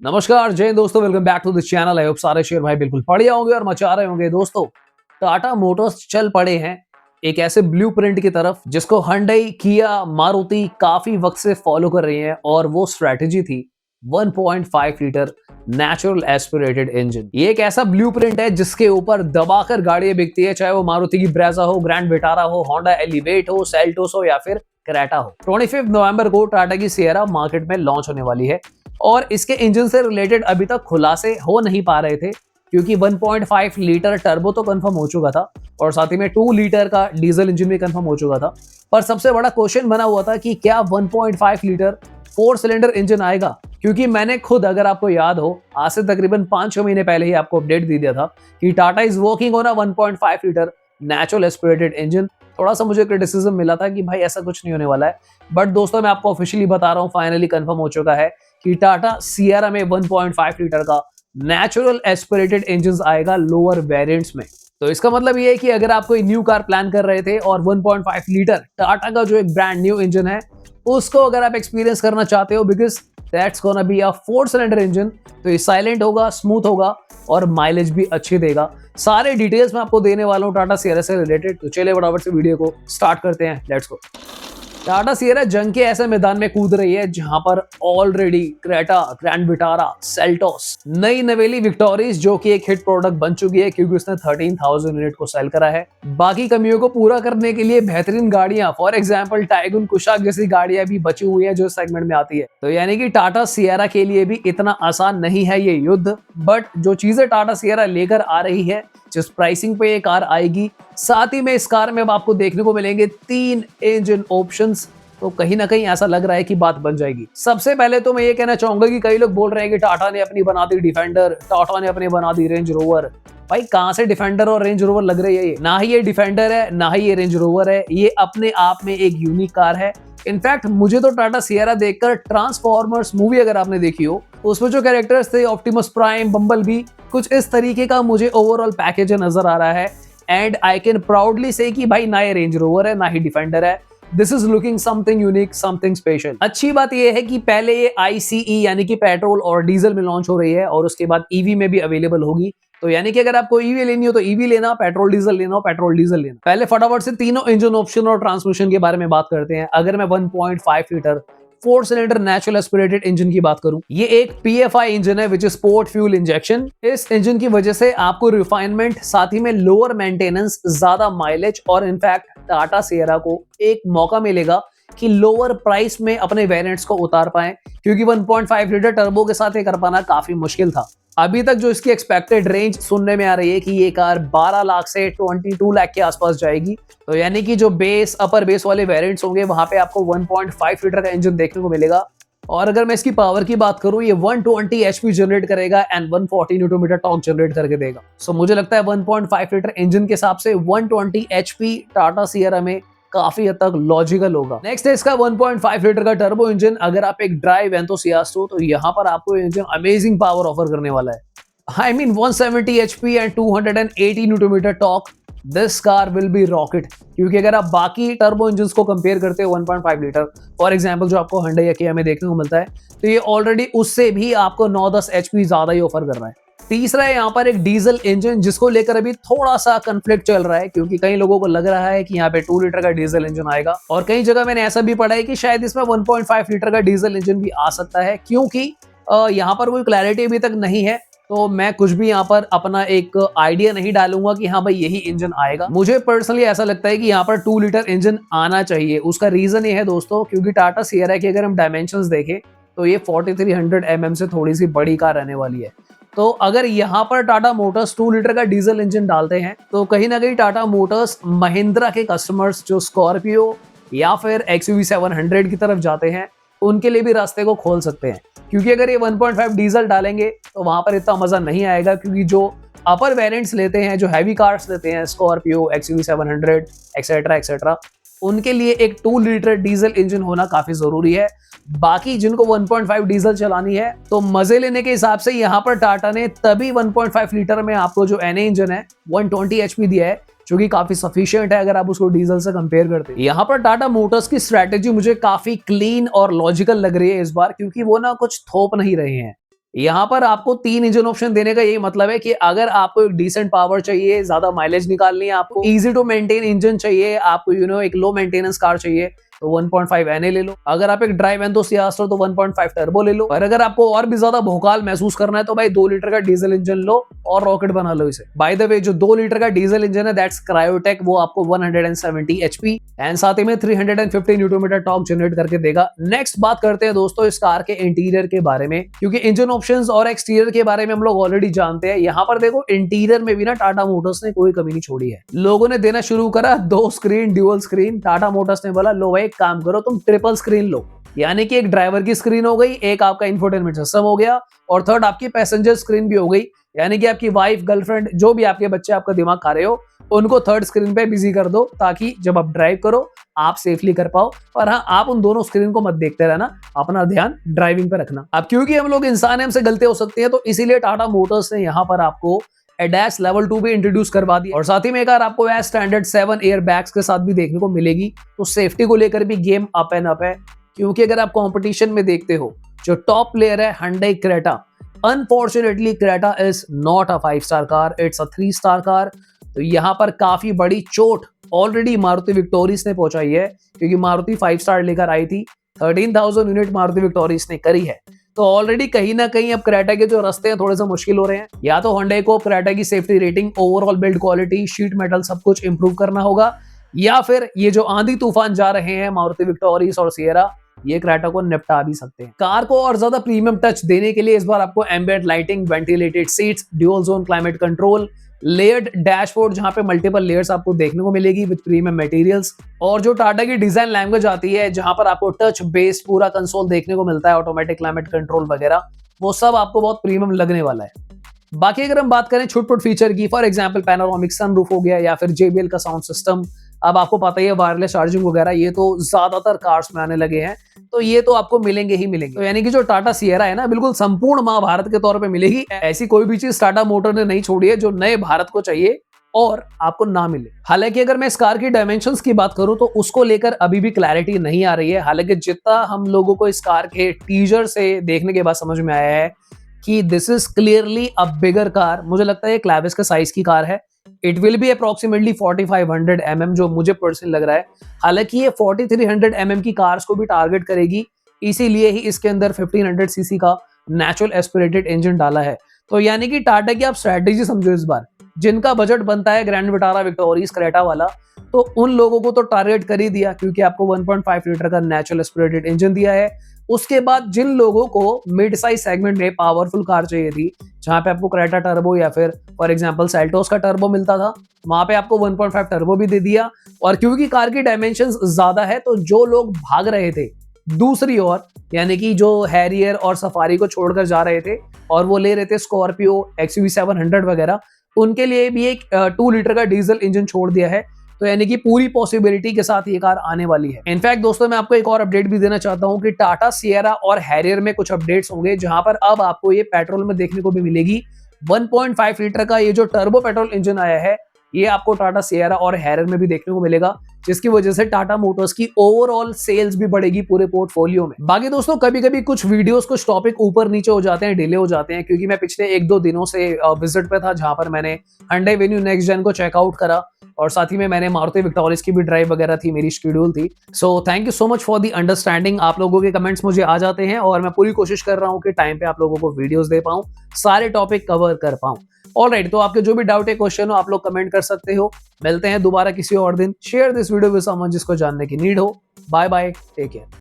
नमस्कार जय हिंद दोस्तों, welcome back to the channel. I hope सारे शेयर भाई बिल्कुल बढ़िया होंगे और मचा रहे होंगे। दोस्तों, टाटा मोटर्स चल पड़े हैं एक ऐसे ब्लूप्रिंट की तरफ जिसको हुंडई, किया, मारुति काफी वक्त से फॉलो कर रही हैं और वो स्ट्रेटजी थी 1.5 लीटर नेचुरल एस्पिरेटेड इंजन। ये एक ऐसा ब्लूप्रिंट है जिसके ऊपर दबाकर गाड़ियां बिकती है, चाहे वो मारुति की ब्रेजा हो, ग्रैंड विटारा हो, होंडा एलिवेट हो, सेल्टोस हो या फिर क्रेटा हो। 25 नवंबर को टाटा की सियरा मार्केट में लॉन्च होने वाली है और इसके इंजन से रिलेटेड अभी तक खुलासे हो नहीं पा रहे थे क्योंकि 1.5 लीटर टर्बो तो कंफर्म हो चुका था और साथ ही में 2 लीटर का डीजल इंजन भी कंफर्म हो चुका था। पर सबसे बड़ा क्वेश्चन बना हुआ था कि क्या 1.5 लीटर 4 सिलेंडर इंजन आएगा, क्योंकि मैंने खुद, अगर आपको याद हो, आज से तकरीबन 5-6 महीने पहले ही आपको अपडेट दे दिया था कि Tata is working on a 1.5 litre natural aspirated engine. थोड़ा सा मुझे क्रिटिसिज्म मिला था कि भाई ऐसा कुछ नहीं होने वाला है, बट दोस्तों मैं आपको ऑफिशियली बता रहा हूँ, फाइनली कंफर्म हो चुका है कि टाटा सियरा में 1.5 लीटर का नेचुरल एस्पिरेटेड इंजन आएगा लोअर वेरिएंट्स में। तो इसका मतलब ये है कि अगर आप कोई न्यू कार प्लान कर रहे थे और 1.5 लीटर टाटा का जो एक ब्रांड न्यू इंजन है उसको अगर आप एक्सपीरियंस करना चाहते हो, because that's gonna be a 4 cylinder engine, तो ये साइलेंट होगा, स्मूथ होगा और माइलेज भी अच्छी देगा। सारे डिटेल्स मैं आपको देने वाला हूँ टाटा सियरा से रिलेटेड। तो चलिए फटाफट से वीडियो को स्टार्ट करते हैं, लेट्स गो। टाटा सियरा जंग के ऐसे मैदान में कूद रही है जहां पर already Creta, grand Vitara, Seltos, नई नवेली विक्टोरिस जो कि एक हिट प्रोडक्ट बन चुकी है क्योंकि उसने 13,000 यूनिट को सेल करा है। बाकी कमियों को पूरा करने के लिए बेहतरीन गाड़ियां, फॉर एग्जांपल टाइगुन, कुशाक जैसी गाड़ियां भी बची हुई है जो सेगमेंट में आती है। तो यानी कि टाटा सियरा के लिए भी इतना आसान नहीं है ये युद्ध, बट जो चीजें टाटा सियरा लेकर आ रही है, जिस प्राइसिंग पे ये कार आएगी, साथ ही में इस कार में अब आपको देखने को मिलेंगे 3 इंजन ऑप्शंस, तो कहीं ना कहीं ऐसा लग रहा है कि बात बन जाएगी। सबसे पहले तो मैं ये कहना चाहूंगा कि कई लोग बोल रहे हैं कि टाटा ने अपनी बना दी डिफेंडर, टाटा ने अपनी बना दी रेंज रोवर। भाई कहां से डिफेंडर और रेंज रोवर लग रही है? ये ना ही ये डिफेंडर है ना ही ये रेंज रोवर है, ये अपने आप में एक यूनिक कार है। इनफैक्ट मुझे तो टाटा सियरा देखकर ट्रांसफॉर्मर्स मूवी, अगर आपने देखी हो, उसमें जो कैरेक्टर्स थे, ऑप्टिमस प्राइम, बम्बल बी, कुछ इस तरीके का मुझे ओवरऑल पैकेज नजर आ रहा है। एंड आई कैन प्राउडली से कि भाई ना ये रेंज रोवर है ना ही डिफेंडर है, this is looking something unique, something special. अच्छी बात यह है कि पहले ये ICE यानी कि पेट्रोल और डीजल में लॉन्च हो रही है और उसके बाद EV में भी अवेलेबल होगी। तो यानी कि अगर आपको EV लेनी हो तो EV लेना, पेट्रोल डीजल लेना हो पेट्रोल डीजल लेना। पहले फटाफट से तीनों इंजन ऑप्शन और ट्रांसमिशन के बारे में बात करते हैं। अगर मैं 1.5 litre 4 cylinder natural aspirated engine की बात करूं, ये एक PFI इंजन है, which is sport fuel injection. इस इंजन की वजह से आपको रिफाइनमेंट, साथ ही में लोअर मेंटेनेंस, ज्यादा माइलेज और इनफैक्ट टाटा सियरा को एक मौका मिलेगा कि लोअर प्राइस में अपने वेरिएंट्स को उतार पाएं, क्योंकि 1.5 लीटर टर्बो के साथ ये कर पाना काफी मुश्किल था। अभी तक जो इसकी एक्सपेक्टेड रेंज सुनने में आ रही है कि ये कार 12 लाख से 22 लाख के आसपास जाएगी। तो यानी कि जो बेस, अपर बेस वाले वेरिएंट्स होंगे वहां पे आपको 1.5 लीटर का इंजन देखने को मिलेगा। और अगर मैं इसकी पावर की बात करूं, ये 120 HP जनरेट करेगा and 140 newton metre torque generate करके देगा। सो मुझे लगता है 1.5 लीटर इंजन के हिसाब से 120 HP टाटा सियरा में काफी हद तक लॉजिकल होगा। नेक्स्ट है इसका 1.5 लीटर का टर्बो इंजन। अगर आप एक ड्राइव एंथुसियास्ट हो तो यहाँ पर आपको इंजन अमेजिंग पावर ऑफर करने वाला है। I mean 170 HP and 280 newton metre torque, this car will be rocket. क्योंकि अगर आप बाकी टर्बो इंजन को कंपेयर करते हो 1.5 लीटर, फॉर एग्जांपल जो आपको Hyundai या Kia में देखने को मिलता है, तो ये ऑलरेडी उससे भी आपको 9-10 HP ज्यादा ही ऑफर कर रहा है। तीसरा है यहाँ पर एक डीजल इंजन, जिसको लेकर अभी थोड़ा सा कंफ्लिक्ट चल रहा है, क्योंकि कई लोगों को लग रहा है कि यहाँ पे 2 लीटर का डीजल इंजन आएगा और कई जगह मैंने ऐसा भी पढ़ा है कि शायद इसमें 1.5 लीटर का डीजल इंजन भी आ सकता है, क्योंकि यहाँ पर कोई क्लैरिटी अभी तक नहीं है। तो मैं कुछ भी यहाँ पर अपना एक आइडिया नहीं डालूंगा कि हाँ भाई यही इंजन आएगा। मुझे पर्सनली ऐसा लगता है कि यहाँ पर 2 लीटर इंजन आना चाहिए। उसका रीजन ये है दोस्तों, क्योंकि टाटा सियरा की अगर हम डायमेंशंस देखें तो ये 4300 mm से थोड़ी सी बड़ी कार रहने वाली है। तो अगर यहाँ पर टाटा मोटर्स 2 लीटर का डीजल इंजन डालते हैं तो कहीं ना कहीं टाटा मोटर्स महिंद्रा के कस्टमर्स जो स्कॉर्पियो या फिर XUV 700 की तरफ जाते हैं उनके लिए भी रास्ते को खोल सकते हैं। क्योंकि अगर ये 1.5 डीजल डालेंगे तो वहां पर इतना मजा नहीं आएगा, क्योंकि जो अपर वेरिएंट्स लेते हैं, जो हैवी कार्स लेते हैं, स्कॉर्पियो, XUV 700 एक्सेट्रा एक्सेट्रा, उनके लिए एक 2 लीटर डीजल इंजन होना काफी जरूरी है। बाकी जिनको 1.5 डीजल चलानी है तो मजे लेने के हिसाब से यहाँ पर टाटा ने तभी 1.5 लीटर में आपको जो NA इंजन है 120 HP दिया है, जो कि काफी सफिशिएंट है अगर आप उसको डीजल से कंपेयर करते हैं। यहाँ पर टाटा मोटर्स की स्ट्रैटेजी मुझे काफी क्लीन और लॉजिकल लग रही है इस बार, क्योंकि वो ना कुछ थोप नहीं रहे हैं। यहाँ पर आपको 3 इंजन ऑप्शन देने का यही मतलब है कि अगर आपको एक डिसेंट पावर चाहिए, ज्यादा माइलेज निकालनी है, आपको इजी टू मेंटेन इंजन चाहिए, आपको एक लो मेंटेनेंस कार चाहिए, तो 1.5 NA ले लो। अगर आप एक ड्राइव एंथुसियास्ट हो तो 1.5 टर्बो ले लो। और अगर आपको और भी ज्यादा भौकाल महसूस करना है तो भाई 2 लीटर का डीजल इंजन लो और रॉकेट बना लो इसे। बाय द वे, जो 2 लीटर का डीजल इंजन है दैट्स क्रायोटेक, वो आपको 170 HP एंड साथ ही में 350 न्यूटन टॉर्क जनरेट करके देगा। नेक्स्ट बात करते हैं दोस्तों इस कार के इंटीरियर के बारे में, क्योंकि इंजन ऑप्शंस और एक्सटीरियर के बारे में हम लोग ऑलरेडी जानते हैं। यहाँ पर देखो इंटीरियर में भी ना टाटा मोटर्स ने कोई कमी नहीं छोड़ी है। लोगों ने देना शुरू करा 2 screen, dual screen. Tata Motors ने बोला लो भाई एक काम करो, तुम ट्रिपल स्क्रीन लो, यानी कि एक ड्राइवर की स्क्रीन हो गई, एक आपका इंफोटेनमेंट सिस्टम हो गया और थर्ड आपकी पैसेंजर स्क्रीन भी हो गई, यानी कि आपकी वाइफ, गर्लफ्रेंड, जो भी आपके बच्चे आपका दिमाग खा रहे हो उनको थर्ड स्क्रीन पे बिजी कर दो, ताकि जब आप ड्राइव करो आप सेफली कर पाओ। और हाँ, आप उन दोनों स्क्रीन को मत देखते रहना, अपना ध्यान ड्राइविंग पे रखना। अब क्योंकि हम लोग इंसान हैं, हमसे गलतियां हो सकती हैं, तो इसीलिए टाटा मोटर्स ने यहाँ पर आपको ADAS लेवल 2 भी इंट्रोड्यूस करवा दी और साथ ही में एक आपको एज स्टैंडर्ड 7 एयर बैग्स के साथ भी देखने को मिलेगी। तो सेफ्टी को लेकर भी गेम अप एंड अप है, क्योंकि अगर आप कंपटीशन में देखते हो जो टॉप प्लेयर है Hyundai Creta, unfortunately Creta is not a 5 star car, it's a 3 star car. तो यहाँ पर काफी बड़ी चोट ऑलरेडी मारुति विक्टोरियस ने पहुंचाई है, क्योंकि मारुति 5 स्टार लेकर आई थी, 13,000 यूनिट मारुति विक्टोरियस ने करी है। तो ऑलरेडी कहीं ना कहीं अब क्रेटा के जो रास्ते हैं थोड़े से मुश्किल हो रहे हैं। या तो Hyundai को क्रेटा की safety rating, overall build quality, sheet metal सब कुछ इंप्रूव करना होगा, या फिर ये जो आंधी तूफान जा रहे हैं मारुति विक्टोरियस और सिएरा, ये क्रेटा को निपटा भी सकते हैं। कार को और ज्यादा प्रीमियम टच देने के लिए इस बार आपको ambient lighting, ventilated seats, dual zone climate control, layered dashboard जहां पे मल्टीपल लेयर्स आपको देखने को मिलेगी विद प्रीमियम मटेरियल्स, और जो टाटा की डिजाइन लैंग्वेज आती है जहां पर आपको टच बेस्ड पूरा कंसोल देखने को मिलता है, ऑटोमेटिक क्लाइमेट कंट्रोल वगैरह, वो सब आपको बहुत प्रीमियम लगने वाला है। बाकी अगर हम बात करें छुटपुट फीचर की, फॉर एग्जांपल पैनोरामिक सनरूफ हो गया, या फिर JBL का साउंड सिस्टम, अब आपको पता ही है वायरलेस चार्जिंग वगैरह, ये तो ज्यादातर कार्स में आने लगे हैं, तो ये तो आपको मिलेंगे ही मिलेंगे। तो यानी कि जो टाटा सिएरा है ना, बिल्कुल संपूर्ण महाभारत के तौर पे मिलेगी। ऐसी कोई भी चीज टाटा मोटर ने नहीं छोड़ी है जो नए भारत को चाहिए और आपको ना मिले। हालांकि अगर मैं इस कार की डायमेंशंस की बात करूं तो उसको लेकर अभी भी क्लैरिटी नहीं आ रही है। हालांकि जितना हम लोगों को इस कार के टीजर से देखने के बाद समझ में आया है कि this is clearly a bigger car, मुझे लगता है ये क्लैविस के साइज की कार है। It will be approximately 4500 mm, जो मुझे पर्सनली लग रहा है। हालांकि ये 4300 mm की कार्स को भी टारगेट करेगी, इसीलिए ही इसके अंदर 1500 सीसी का नेचुरल एस्पिरेटेड इंजन डाला है। तो यानी कि टाटा की आप स्ट्रेटेजी समझो इस बार, जिनका बजट बनता है ग्रैंड विटारा, विक्टोरियस, क्रेटा वाला, तो उन लोगों को तो टारगेट कर ही दिया, क्योंकि आपको 1.5 लीटर का नेचुरल एस्पिरेटेड इंजन दिया है। उसके बाद जिन लोगों को मिड साइज सेगमेंट में पावरफुल कार चाहिए थी, जहां पे आपको क्रेटा टर्बो या फिर फॉर एग्जांपल सेल्टोस का टर्बो मिलता था, वहां पे आपको 1.5 टर्बो भी दे दिया। और क्योंकि कार की डायमेंशंस ज्यादा है, तो जो लोग भाग रहे थे दूसरी ओर, यानी कि जो हैरियर और सफारी को छोड़कर जा रहे थे और वो ले रहे थे स्कॉर्पियो, XUV 700 वगैरह, उनके लिए भी एक 2 लीटर का डीजल इंजन छोड़ दिया है। तो यानी कि पूरी पॉसिबिलिटी के साथ ये कार आने वाली है। इनफैक्ट दोस्तों, मैं आपको एक और अपडेट भी देना चाहता हूं कि टाटा सिएरा और हैरियर में कुछ अपडेट्स होंगे, जहां पर अब आपको ये पेट्रोल में देखने को भी मिलेगी। 1.5 लीटर का ये जो टर्बो पेट्रोल इंजन आया है, ये आपको टाटा सिएरा और हैरियर में भी देखने को मिलेगा, जिसकी वजह से टाटा मोटर्स की ओवरऑल सेल्स भी बढ़ेगी पूरे पोर्टफोलियो में। बाकी दोस्तों, कभी कभी कुछ वीडियोस, कुछ टॉपिक ऊपर नीचे हो जाते हैं, डिले हो जाते हैं, क्योंकि मैं पिछले 1-2 दिनों से विजिट पे था, जहां पर मैंने Hyundai Venue नेक्स्ट जेन को चेकआउट करा, और साथ ही में मैंने मारुति विक्टोरियस की भी ड्राइव वगैरह थी, मेरी शेड्यूल थी। So thank you so much for the understanding. आप लोगों के कमेंट्स मुझे आ जाते हैं और मैं पूरी कोशिश कर रहा हूं कि टाइम पे आप लोगों को वीडियोस दे पाऊं, सारे टॉपिक कवर कर पाऊं। ऑलराइट, तो आपके जो भी डाउट है, क्वेश्चन हो, आप लोग कमेंट कर सकते हो। मिलते हैं दोबारा किसी और दिन। Share this video with someone जिसको जानने की नीड हो। Bye bye, take care.